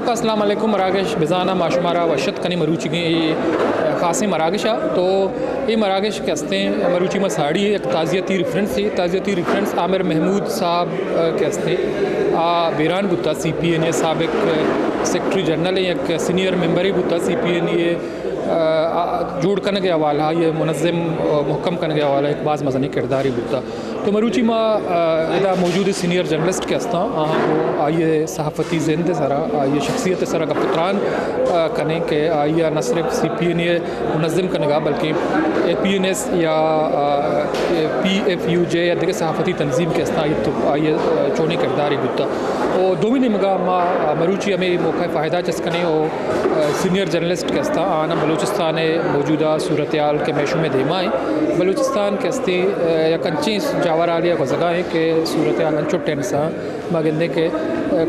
का अस्सलाम वालेकुम मराकश बिजाना माशुमारा वशत कनी मरूची की ख़ासी मराकशा तो ये मराकश के हस्ते मरूची में साड़ी एक ताज़ियती रेफरेंस है ताज़ियती रेफरेंस आमिर महमूद साहब के हस्ते बीरान बुता CPN सबक सेक्रेटरी जनरल एक सीनियर मेंबर ही बुता CPN ये जोड़ करने के हवाला ये मुनज़्ज़म मुहकम करने के हवाला एक बाज़ मज़नी किरदार ही बुता तो मरूची में इदा मौजूद सीनियर जर्नलिस्ट के हस्ता वो आइए सहाफ़ती ज़िंद सरा आइए शख्सियत सरा का पुत्रान करने के आइए न सिर्फ CPN मुनज़्ज़म करने का बल्कि APNS या PFUJ या दिगर सहाफ़ती तंजीम के हस्ता तो आइए चोने किरदार ही बुता और दोमी मगा मरूची हमें मौका फ़ायदा चस्कने और सीनियर जर्नलिस्ट के हस्ता आना बलूचिस्तान मौजूदा सूरत हाल के मैशू में धीमा है बलूचिस्तान के हस्ते या कंची जावर आलिया को जगह है कि सूरत हाल अंचो टेंसा मगंदे के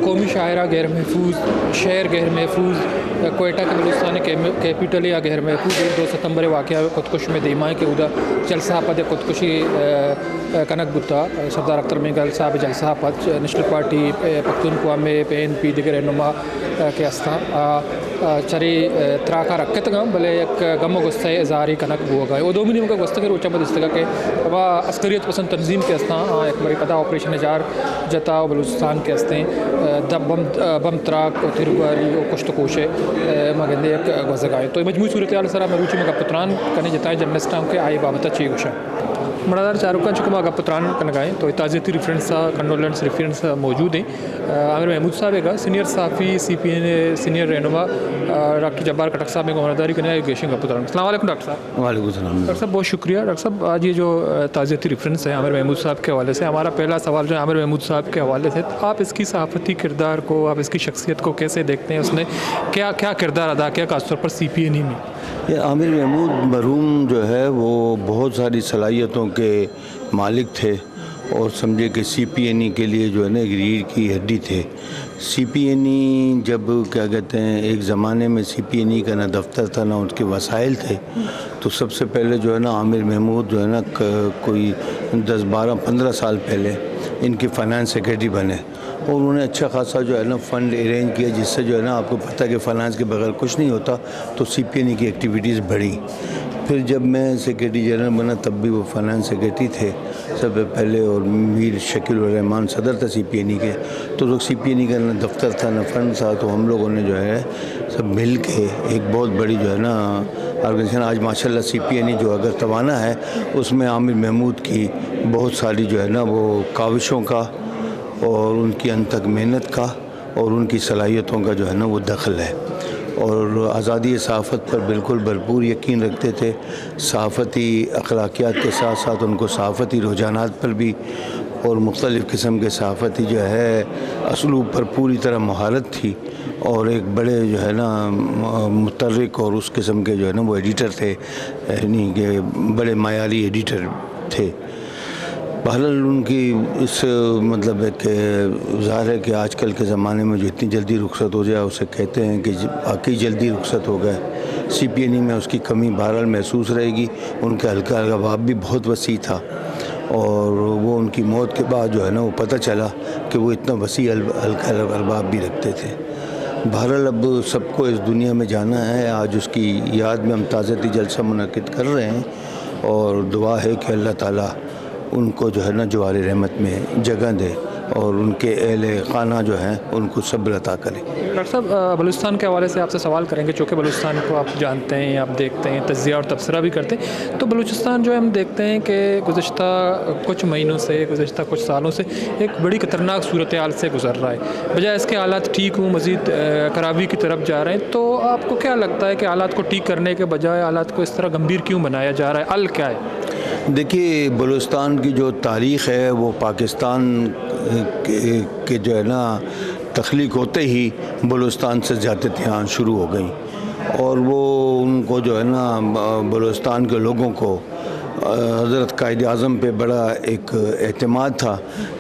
कौमी शायरा गैर महफूज शहर गैर महफूज कोयटा के बलूचिस्तान कैपिटल या गैर महफूज 2 सितंबर वाक़या खुदकुश में धीमा है कि उधर जलसा पद खुदकुशी कनक बुता सरदार अख्तर मेघल साहब जलसा पद नेशनल पार्टी पख्तूनख्वा में PNP दिगर रहनुमा के हस्ता चरी त्राका रखत गम भले एक गम गुस्से इजारी कनक बुआ गए वो 2 महीने का गुस्ते के रोचा बदस्तगा के वह अस्करियत पसंद तंजीम के हस्ता एक बड़ी पता ऑपरेशन जार जता बलूचिस्तान के हस्ते बम त्राक तिरुबारी और कुछ कोशे मगंदे एक गुजगाए तो मजमू सूरत हाल सरा मरूची में पुत्रान कने जताए जर्नलिस्टां के आई बाबत ची गुशा मरादार चारुका चुका पुत्रान कनगाएँ तो ताज़ियती रेफरेंस कंडोलेंस रेफरेंस मौजूद हैं आमिर महमूद साहब का सीनियर साफ़ी CPN सीनियर रहनुमा डॉक्टर जब्बार कटक साहब को मरादारी करने गेशिंग का पुत्रान। अस्सलाम वालेकुम डॉक्टर साहब। वालेकुम सलाम। डॉक्टर साहब बहुत शुक्रिया। डॉक्टर साहब आज ये जो ताज़ियती रेफरेंस है आमिर महमूद साहब के हवाले से हमारा पहला सवाल जो है आमिर महमूद साहब के हवाले से तो आप इसकी सहाफ़ती किरदार को आप इसकी शख्सियत को कैसे देखते हैं उसने क्या क्या किरदार अदा किया खासतौर पर CPN में? ये आमिर महमूद मरहूम जो है वो बहुत सारी सलाहियतों के मालिक थे और समझे कि CPN के लिए जो है ना एक रीढ़ की हड्डी थे। CPN जब क्या कहते हैं एक ज़माने में CPN का ना दफ्तर था ना उनके वसाइल थे तो सबसे पहले जो है ना आमिर महमूद जो है ना कोई 10, 12, 15 साल पहले इनके फाइनेंस सेक्रेटरी बने और उन्होंने अच्छा खासा जो है ना फ़ंड अरेंज किया जिससे जो है ना आपको पता है कि फाइनेंस के बगैर कुछ नहीं होता तो CPN की एक्टिविटीज़ बढ़ी। फिर जब मैं सेक्रेटरी जनरल बना तब भी वो फाइनेंस सेक्रेटरी थे सबसे पहले और मीर शकील रहमान सदर था CPN के तो लोग CPN का ना दफ्तर था ना फंड था तो हम लोगों ने जो है सब मिल के एक बहुत बड़ी जो है ना ऑर्गेनाइजेशन आज माशाल्लाह CPN जो अगर तवाना है उसमें आमिर महमूद की बहुत सारी जो है ना वो काविशों का और उनकी अनथक मेहनत का और उनकी सलाहियतों का जो है ना वो दखल है और आज़ादी सहाफ़त पर बिल्कुल भरपूर यकीन रखते थे। सहाफ़ती अखलाकियात के साथ साथ उनको सहाफ़ती रुझानात पर भी और मुख्तलिफ़ किस्म के सहाफ़ती जो है असलूब पर पूरी तरह महारत थी और एक बड़े जो है ना मुतर्रिक और उस किस्म के जो है ना वो एडिटर थे यानी कि बड़े मायारी एडिटर थे। बहरहाल उनकी इस मतलब है कि ज़ाहिर है कि आजकल के ज़माने में जो इतनी जल्दी रुखसत हो जाए उसे कहते हैं कि वाकई जल्दी रुखसत हो गए। CPN में उसकी कमी बहरहाल महसूस रहेगी। उनका हल्का अरबाब भी बहुत वसी था और वो उनकी मौत के बाद जो है ना वो पता चला कि वो इतना वसी हल्का अरबाब भी रखते थे। बहरहाल अब सबको इस दुनिया में जाना है। आज उसकी याद में हम ताज़ियती जलसा मुनक़िद कर रहे हैं और दुआ है कि अल्लाह ताला उनको जो है ना जवार रहमत में जगह दे और उनके अहले खाना जो हैं उनको सब्र अता करें। डॉक्टर साहब बलूचिस्तान के हवाले से आपसे सवाल करेंगे चूँकि बलूचिस्तान को आप जानते हैं आप देखते हैं तज़किया और तबसरा भी करते हैं तो बलूचिस्तान जो है हम देखते हैं कि गुज़श्ता कुछ महीनों से गुज़श्ता कुछ सालों से एक बड़ी ख़तरनाक सूरत हाल से गुजर रहा है बजाय इसके हालात ठीक हों मज़ीद खराबी की तरफ जा रहे हैं तो आपको क्या लगता है कि हालात को ठीक करने के बजाय हालात को इस तरह गंभीर क्यों बनाया जा रहा है? अल क्या है? देखिए बलूचिस्तान की जो तारीख़ है वो पाकिस्तान के जो है ना तख्लीक होते ही बलूचिस्तान से ज़्यादतियाँ यहाँ शुरू हो गई और वो उनको जो है ना बलूचिस्तान के लोगों को हज़रत कायद आज़म पे बड़ा एक एतमाद था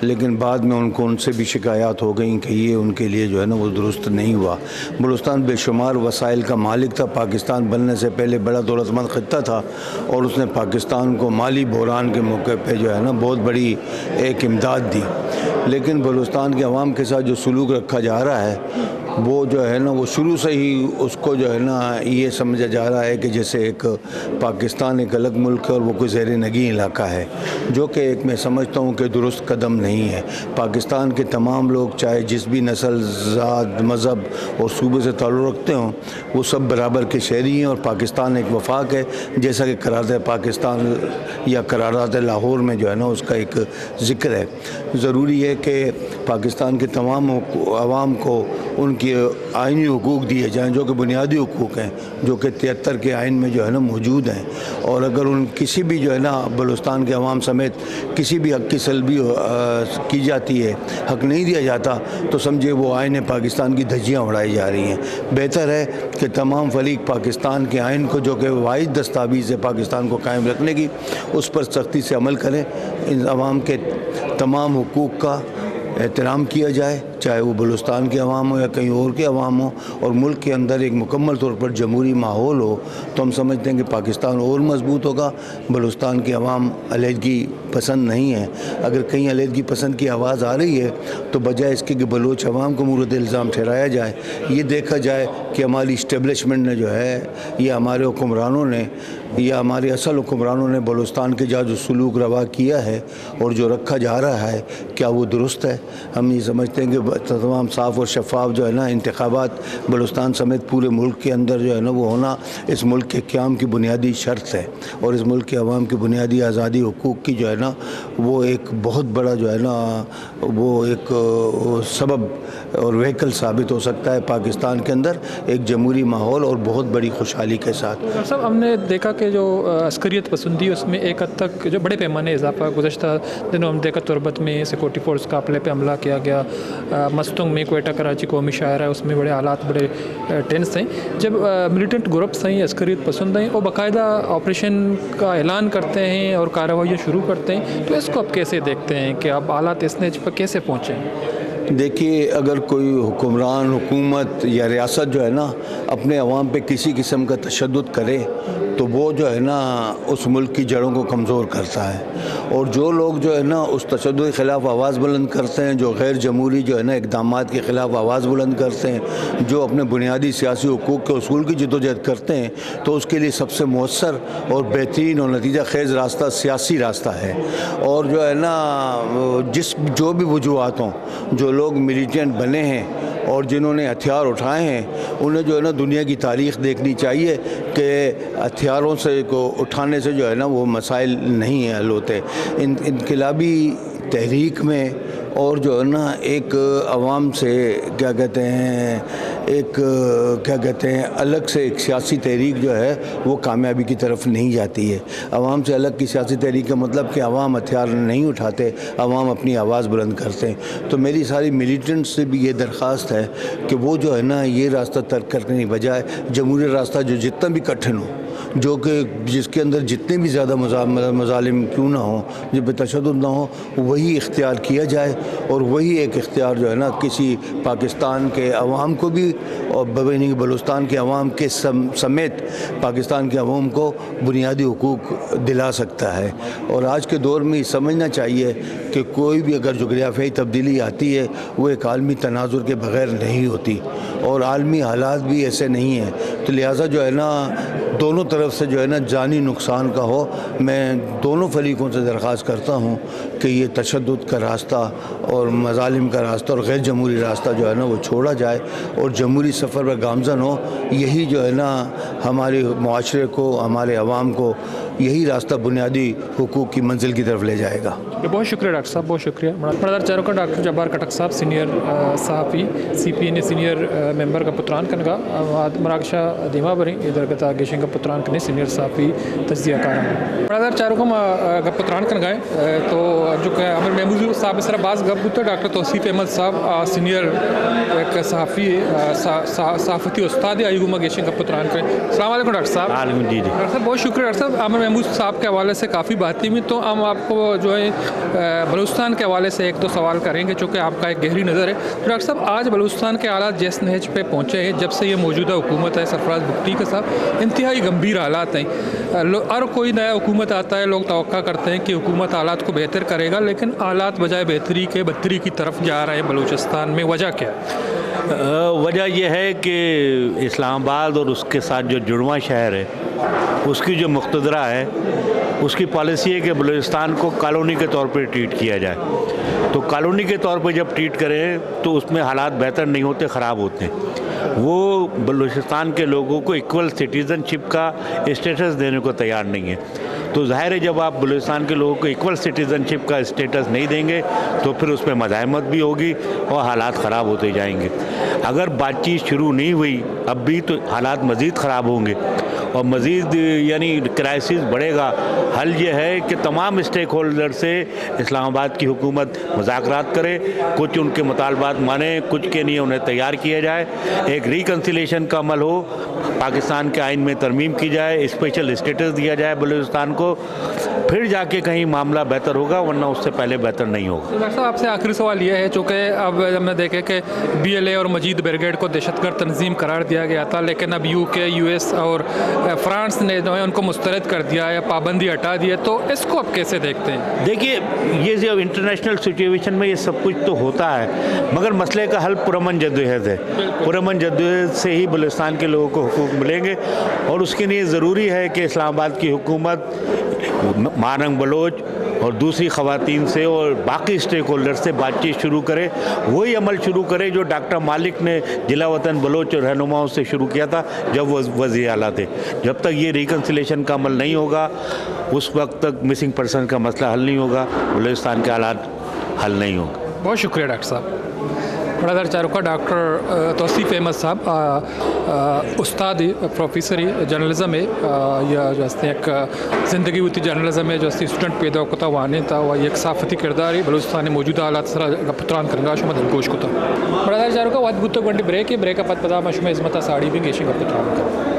लेकिन बाद में उनसे भी शिकायत हो गई कि ये उनके लिए जो है ना वो दुरुस्त नहीं हुआ। बलूचिस्तान बेशुमार वसाइल का मालिक था। पाकिस्तान बनने से पहले बड़ा दौलतमंद ख़ित्ता था और उसने पाकिस्तान को माली बहरान के मौके पे जो है ना बहुत बड़ी एक इमदाद दी। लेकिन बलूचिस्तान के अवाम के साथ जो सलूक रखा जा रहा है वो जो है ना वो शुरू से ही उसको जो है ना ये समझा जा रहा है कि जैसे एक पाकिस्तान एक अलग मुल्क है और वो कोई ज़ेर नगी इलाका है, जो कि एक मैं समझता हूँ कि दुरुस्त कदम नहीं है। पाकिस्तान के तमाम लोग चाहे जिस भी नस्ल, ज़ात, मज़हब और सूबे से ताल्लुक़ रखते हों, वो सब बराबर के शहरी हैं और पाकिस्तान एक वफाक है, जैसा कि करारदाद पाकिस्तान या करारदाद लाहौर में जो है ना उसका एक ज़िक्र है। ज़रूरी है कि पाकिस्तान के तमाम आवाम को उनके आइनी हुकूक दिए जाएँ, जो कि बुनियादी हुकूक हैं, जो कि 73 के आइन में जो है ना मौजूद हैं। और अगर उन किसी भी जो है ना बलूचिस्तान के अवाम समेत किसी भी हक़ की सल्बी की जाती है, हक़ नहीं दिया जाता, तो समझे वो आइन पाकिस्तान की धज्जियाँ उड़ाई जा रही हैं। बेहतर है कि तमाम फरीक पाकिस्तान के आइन को, जो कि वाहिद दस्तावेज़ है पाकिस्तान को कायम रखने की, उस पर सख्ती से अमल करें। इन अवाम के तमाम हुकूक का एहतराम किया जाए, चाहे वो बलूचिस्तान के अवाम हो या कहीं और के अवाम हो, और मुल्क के अंदर एक मुकम्मल तौर पर जमहूरी माहौल हो, तो हम समझते हैं कि पाकिस्तान और मजबूत होगा। बलूचिस्तान के अवाम अलहदगी पसंद नहीं है। अगर कहीं अलहदगी पसंद की आवाज़ आ रही है तो बजाय इसके कि बलूच अवाम को मूरत इल्ज़ाम ठहराया जाए, ये देखा जाए कि हमारी इस्टेब्लिशमेंट ने जो है या हमारे हुक्मरानों ने या हमारे असल हुक्मरानों ने बलूचिस्तान के जो सलूक रवा किया है और जो रखा जा रहा है, क्या वो दुरुस्त है। हम ये समझते हैं कि तमाम साफ़ और शफाफ जो है ना इंतखाबात बलूचिस्तान समेत पूरे मुल्क के अंदर जो है ना वो होना इस मुल्क के क़याम की बुनियादी शर्त है, और इस मुल्क के अवाम की बुनियादी आज़ादी हुकूक की जो है ना वो एक बहुत बड़ा जो है ना वो एक सबब और व्हीकल साबित हो सकता है पाकिस्तान के अंदर एक जमहूरी माहौल और बहुत बड़ी खुशहाली के साथ। डॉक्टर साहब, हमने देखा कि जो अस्करियत पसंदी उसमें एक हद तक जो बड़े पैमाने इजाफा गुज़श्ता दिनों हम देखा तुरबत में सिक्योरिटी फोर्स का काफ़िले पे हमला किया गया, मस्तुंग में कोयटा कराची कौमी शायर है उसमें बड़े हालात बड़े टेंस हैं। जब मिलिटेंट ग्रुप्स हैं, अस्करियत पसंद हैं, वो बाकायदा ऑपरेशन का ऐलान करते हैं और कार्रवाइयाँ शुरू करते हैं, तो इसको आप कैसे देखते हैं कि अब हालात इस नज पर कैसे पहुँचे? देखिए, अगर कोई हुक्मरान, हुकूमत या रियासत जो है ना अपने अवाम पे किसी किस्म का तशद्दुद करे तो वो जो है ना उस मुल्क की जड़ों को कमज़ोर करता है। और जो लोग जो है ना उस तशद्दुद के ख़िलाफ़ आवाज़ बुलंद करते हैं, जो गैर जमहूरी जो है ना इक़दामात के ख़िलाफ़ आवाज़ बुलंद करते हैं, जो अपने बुनियादी सियासी हुकूक के उसूल की जद्दोजहद करते हैं, तो उसके लिए सबसे मौसर और बेहतरीन और नतीजा खेज़ रास्ता सियासी रास्ता है। और जो है ना जो भी वजूहात हों, जो लोग मिलिटेंट बने हैं और जिन्होंने हथियार उठाए हैं, उन्हें जो है ना दुनिया की तारीख़ देखनी चाहिए कि हथियारों से को उठाने से जो है ना वो मसाइल नहीं हल होते। इनकलाबी तहरीक में और जो है ना एक अवाम से क्या कहते हैं अलग से एक सियासी तहरीक जो है वो कामयाबी की तरफ नहीं जाती है। अवाम से अलग की सियासी तहरीक का मतलब कि अवाम हथियार नहीं उठाते, अवाम अपनी आवाज़ बुलंद करते हैं। तो मेरी सारी मिलिटेंट से भी ये दरख्वास्त है कि वो जो है ना ये रास्ता तर्क करने की बजाय जमहूरी रास्ता जो जितना भी कठिन हो, जो कि जिसके अंदर जितने भी ज़्यादा मज़ालिम क्यों ना हो, जब पे तशद्दुद ना हो, वही इख्तियार किया जाए। और वही एक इख्तियार जो है ना किसी पाकिस्तान के अवाम को भी और बलूचिस्तान के अवाम के समेत पाकिस्तान के अवाम को बुनियादी हुकूक दिला सकता है। और आज के दौर में समझना चाहिए कि कोई भी अगर जोग्राफियाई तब्दीली आती है वो एक आलमी तनाजुर के बग़ैर नहीं होती, और आलमी हालात भी ऐसे नहीं हैं। तो लिहाजा जो है ना दोनों तरफ से जो है ना जानी नुकसान का हो, मैं दोनों फरीकों से दरख्वास्त करता हूँ कि ये तशद्दुद का रास्ता और मज़ालिम का रास्ता और गैर जमहूरी रास्ता जो है ना वो छोड़ा जाए और जमहूरी सफ़र पर गामज़न हो। यही जो है ना हमारे मुआशरे को, हमारे अवाम को यही रास्ता बुनियादी हुकूक की मंजिल की तरफ ले जाएगा। बहुत शुक्रिया डॉक्टर साहब, बहुत शुक्रिया। बरदार चारों डॉक्टर जब्बार कटक साहब सीनियर सहाफ़ी CPNA सीनियर मेंबर का पुत्रान कनगा मराकशा दीमा बरी इधर गता गेशिंग का पुत्रान कने सीनियर सहाफ़ी तज्जिया कार बरदार चारों का पुत्रान कनगाए तो जो अमर महमूद साहब सर बाज़ गप तो डॉक्टर तौसीफ़ अहमद साहब सीनियर एक सहाफ़ी सहाफ़ती उस्ताद आयुमा गेशिंग का पुत्रान करें। अस्सलाम वालेकुम डॉक्टर साहब। डॉक्टर साहब बहुत शुक्रिया। डॉक्टर साहब अमर महमूद साहब के हवाले से काफ़ी बातें हुई, तो हम आपको जो है बलूचिस्तान के हवाले से एक दो सवाल करेंगे चूँकि आपका एक गहरी नज़र है। तो डॉक्टर साहब आज बलूचिस्तान के हालात जिस नहज पे पहुँचे हैं जब से ये मौजूदा हुकूमत है सरफराज भुट्टी के साथ, इंतहाई गंभीर हालात हैं। हर कोई नया हुकूमत आता है, लोग तवक्का करते हैं कि हुकूमत हालात को बेहतर करेगा, लेकिन हालात बजाय बेहतरी के बदतरी की तरफ जा रहे हैं बलूचिस्तान में। वजह क्या है? वजह यह है कि इस्लामाबाद और उसके साथ जो जुड़वा शहर है उसकी जो मुख्तदरा है उसकी पॉलिसी है कि बलूचिस्तान को कॉलोनी के तौर पर ट्रीट किया जाए। तो कॉलोनी के तौर पर जब ट्रीट करें तो उसमें हालात बेहतर नहीं होते, ख़राब होते हैं। वो बलूचिस्तान के लोगों को इक्वल सिटीज़नशिप का स्टेटस देने को तैयार नहीं है। तो ज़ाहिर है जब आप बलूचिस्तान के लोगों को इक्वल सिटीज़नशिप का स्टेटस नहीं देंगे तो फिर उसमें मज़ाहमत भी होगी और हालात ख़राब होते जाएंगे। अगर बातचीत शुरू नहीं हुई अब भी तो हालात मज़ीद ख़राब होंगे और मज़ीद यानी क्राइसिस बढ़ेगा। हल ये है कि तमाम स्टेक होल्डर से इस्लामाबाद की हुकूमत मुज़ाकरात करे, कुछ उनके मुतालबात माने, कुछ के लिए उन्हें तैयार किया जाए, एक रिकन्सिलेशन का अमल हो, पाकिस्तान के आइन में तरमीम की जाए, स्पेशल स्टेटस दिया जाए बलूचिस्तान को, फिर जाके कहीं मामला बेहतर होगा, वरना उससे पहले बेहतर नहीं होगा। डॉक्टर साहब आपसे आखिरी सवाल ये है, चूँकि अब हमने देखे कि BLA और मजीद ब्रिगेड को दहशतगर्द तंजीम करार दिया गया था, लेकिन अब UK, US और फ्रांस ने जो है उनको मुस्तरद कर दिया है, पाबंदी हटा दी है, तो इसको आप कैसे देखते हैं? देखिए, ये जो इंटरनेशनल सिचुएशन में ये सब कुछ तो होता है, मगर मसले का हल पुरअमन जद्दोजहद है। पुरअमन जद्दोजहद से ही बलूचिस्तान के लोगों को हुकूक मिलेंगे और उसके लिए ज़रूरी है कि इस्लामाबाद की हुकूमत मारंग बलोच और दूसरी ख़वातीन से और बाकी स्टेक होल्डर से बातचीत शुरू करे, वही अमल शुरू करे जो डॉक्टर मालिक ने जिला वतन बलोच और रहनुमाओं से शुरू किया था जब वो वज़ीर आला थे। जब तक ये रिकन्सिलेशन का अमल नहीं होगा उस वक्त तक मिसिंग पर्सन का मसला हल नहीं होगा, बलूचिस्तान के हालात हल नहीं होगा। बहुत शुक्रिया डॉक्टर साहब। बड़ा चारुका डॉक्टर तौसीफ़ अहमद साहब उस्ताद प्रोफेसर जर्नलिज्म में या जो एक ज़िंदगी होती जर्नलिज्म में जो स्टूडेंट पैदा होता वाने था वह एक साफ़ती किरदार ही बलूचिस्तान मौजूदा हालात सर पुत्रान करंगा शुमा दिलगोश को था। बड़ा चारुका वाद बुत गंडी ब्रेक पद पदा मशमे इस्मत साड़ी भी गेशी पुत्रान